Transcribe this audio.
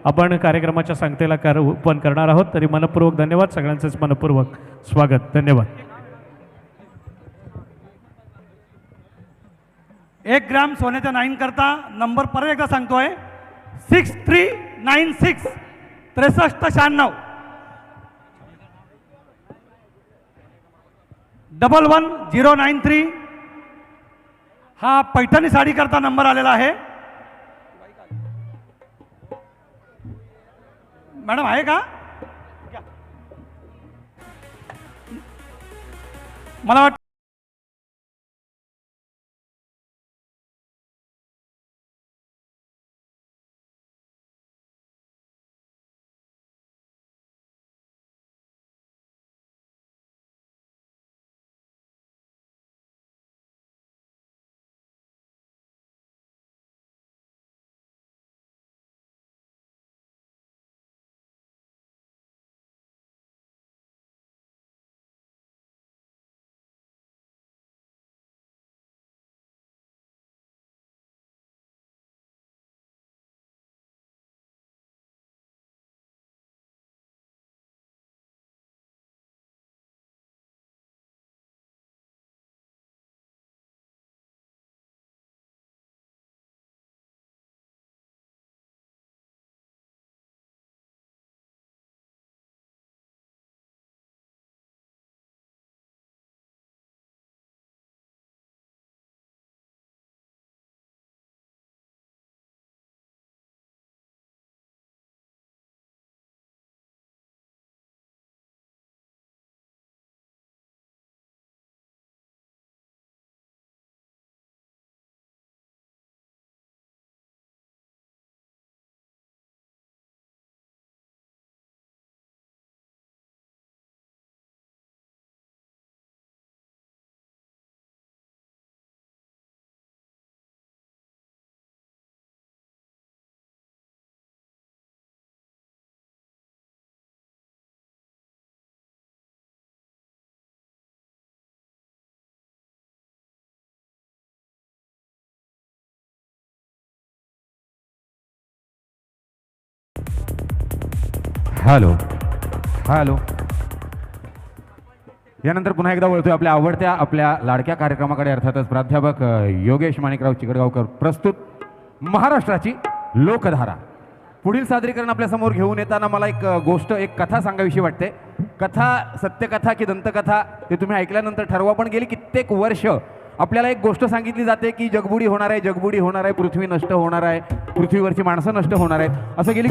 आपण कार्यक्रमाच्या सांगतेला ओपन करणार आहोत. तरी मनपूर्वक धन्यवाद, सगळ्यांचंच मनपूर्वक स्वागत. धन्यवाद. 1 ग्राम सोन्याच्या 9 करता नंबर परत एकदा सांगतोय 6396 6396 11093 हा पैठणी साडी करता नंबर आलेला आहे. मॅडम आहे का? मला वाटतं हॅलो हॅलो. यानंतर पुन्हा एकदा वळतोय आपल्या आवडत्या आपल्या लाडक्या कार्यक्रमाकडे, अर्थातच प्राध्यापक योगेश माणिकराव चिकडगावकर प्रस्तुत महाराष्ट्राची लोकधारा. पुढील सादरीकरण आपल्या समोर घेऊन येताना मला एक गोष्ट, एक कथा सांगावीशी वाटते. कथा सत्यकथा की दंतकथा ते तुम्ही ऐकल्यानंतर ठरवा. पण गेली कित्येक वर्ष आपल्याला एक गोष्ट सांगितली जाते की जगबुडी होणार आहे, जगबुडी होणार आहे, पृथ्वी नष्ट होणार आहे, पृथ्वीवरची माणसं नष्ट होणार आहेत, असं गेली